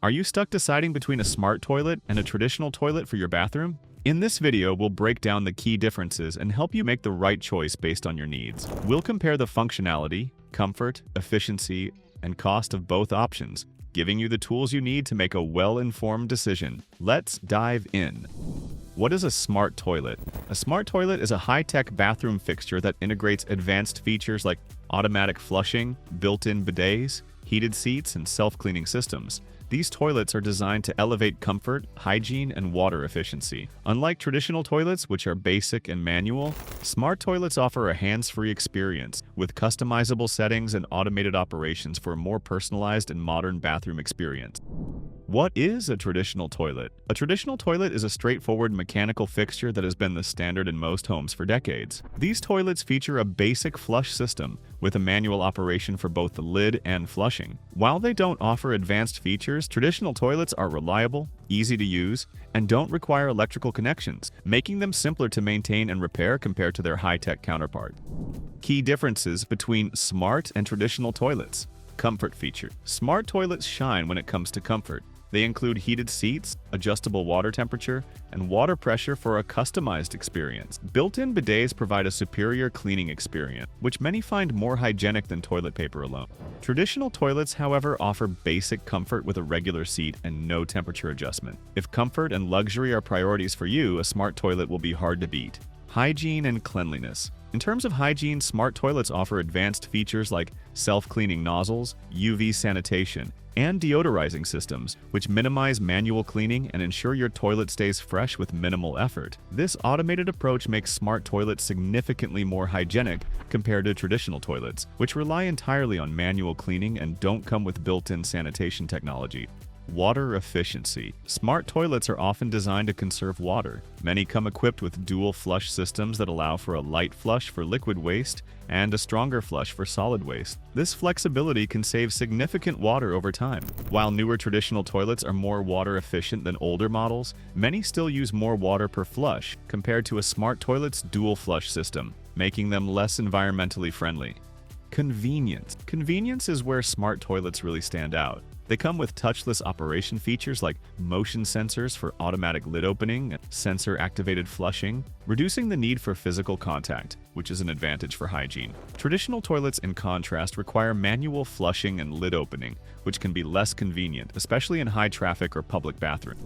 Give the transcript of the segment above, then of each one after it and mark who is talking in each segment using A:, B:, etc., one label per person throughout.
A: Are you stuck deciding between a smart toilet and a traditional toilet for your bathroom? In this video, we'll break down the key differences and help you make the right choice based on your needs. We'll compare the functionality, comfort, efficiency, and cost of both options, giving you the tools you need to make a well-informed decision. Let's dive in. What is a smart toilet? A smart toilet is a high-tech bathroom fixture that integrates advanced features like automatic flushing, built-in bidets, heated seats, and self-cleaning systems. These toilets are designed to elevate comfort, hygiene, and water efficiency. Unlike traditional toilets, which are basic and manual, smart toilets offer a hands-free experience with customizable settings and automated operations for a more personalized and modern bathroom experience. What is a traditional toilet? A traditional toilet is a straightforward mechanical fixture that has been the standard in most homes for decades. These toilets feature a basic flush system with a manual operation for both the lid and flushing. While they don't offer advanced features, traditional toilets are reliable, easy to use, and don't require electrical connections, making them simpler to maintain and repair compared to their high-tech counterpart. Key differences between smart and traditional toilets. Comfort feature. Smart toilets shine when it comes to comfort. They include heated seats, adjustable water temperature, and water pressure for a customized experience. Built-in bidets provide a superior cleaning experience, which many find more hygienic than toilet paper alone. Traditional toilets, however, offer basic comfort with a regular seat and no temperature adjustment. If comfort and luxury are priorities for you, a smart toilet will be hard to beat. Hygiene and cleanliness. In terms of hygiene, smart toilets offer advanced features like self-cleaning nozzles, UV sanitation, and deodorizing systems, which minimize manual cleaning and ensure your toilet stays fresh with minimal effort. This automated approach makes smart toilets significantly more hygienic compared to traditional toilets, which rely entirely on manual cleaning and don't come with built-in sanitation technology. Water efficiency. Smart toilets are often designed to conserve water. Many come equipped with dual flush systems that allow for a light flush for liquid waste and a stronger flush for solid waste. This flexibility can save significant water over time. While newer traditional toilets are more water efficient than older models, many still use more water per flush compared to a smart toilet's dual flush system, making them less environmentally friendly. Convenience. Convenience is where smart toilets really stand out. They come with touchless operation features like motion sensors for automatic lid opening and sensor-activated flushing, reducing the need for physical contact, which is an advantage for hygiene. Traditional toilets, in contrast, require manual flushing and lid opening, which can be less convenient, especially in high traffic or public bathrooms.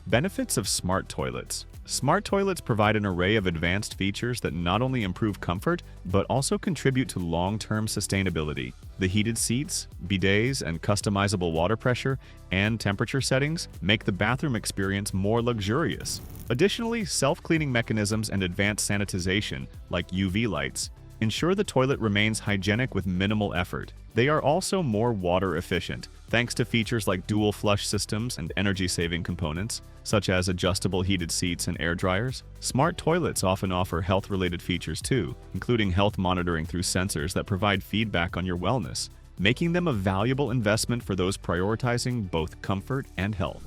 A: Benefits of smart toilets. Smart toilets provide an array of advanced features that not only improve comfort, but also contribute to long-term sustainability. The heated seats, bidets, and customizable water pressure and temperature settings make the bathroom experience more luxurious. Additionally, self-cleaning mechanisms and advanced sanitization, like UV lights, ensure the toilet remains hygienic with minimal effort. They are also more water efficient, thanks to features like dual flush systems and energy-saving components, such as adjustable heated seats and air dryers. Smart toilets often offer health-related features too, including health monitoring through sensors that provide feedback on your wellness, making them a valuable investment for those prioritizing both comfort and health.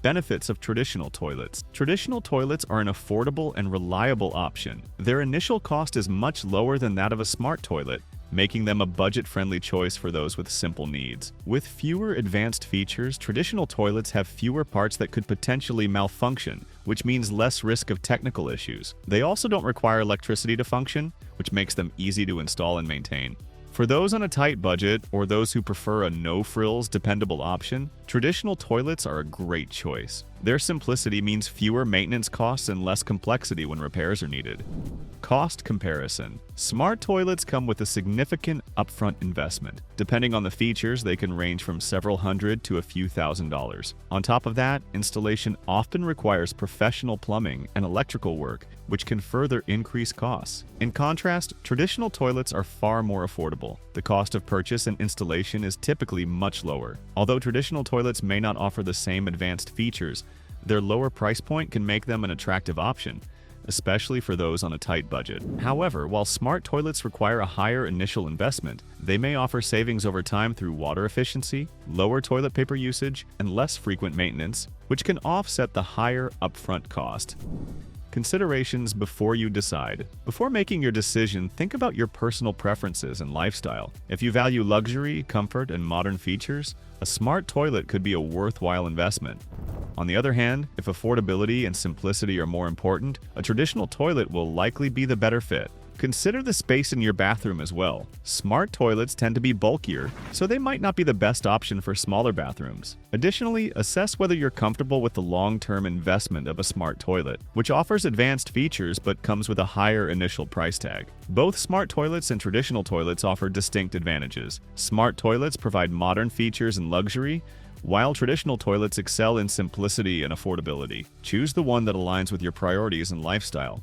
A: Benefits of traditional toilets. Traditional toilets are an affordable and reliable option. Their initial cost is much lower than that of a smart toilet, making them a budget-friendly choice for those with simple needs. With fewer advanced features, traditional toilets have fewer parts that could potentially malfunction, which means less risk of technical issues. They also don't require electricity to function, which makes them easy to install and maintain. For those on a tight budget or those who prefer a no-frills, dependable option, traditional toilets are a great choice. Their simplicity means fewer maintenance costs and less complexity when repairs are needed. Cost comparison. Smart toilets come with a significant upfront investment. Depending on the features, they can range from several hundred to a few $1,000s. On top of that, installation often requires professional plumbing and electrical work, which can further increase costs. In contrast, traditional toilets are far more affordable. The cost of purchase and installation is typically much lower. Although traditional toilets may not offer the same advanced features, their lower price point can make them an attractive option, especially for those on a tight budget. However, while smart toilets require a higher initial investment, they may offer savings over time through water efficiency, lower toilet paper usage, and less frequent maintenance, which can offset the higher upfront cost. Considerations before you decide. Before making your decision, think about your personal preferences and lifestyle. If you value luxury, comfort, and modern features, a smart toilet could be a worthwhile investment. On the other hand, if affordability and simplicity are more important, a traditional toilet will likely be the better fit. Consider the space in your bathroom as well. Smart toilets tend to be bulkier, so they might not be the best option for smaller bathrooms. Additionally, assess whether you're comfortable with the long-term investment of a smart toilet, which offers advanced features but comes with a higher initial price tag. Both smart toilets and traditional toilets offer distinct advantages. Smart toilets provide modern features and luxury, while traditional toilets excel in simplicity and affordability. Choose the one that aligns with your priorities and lifestyle.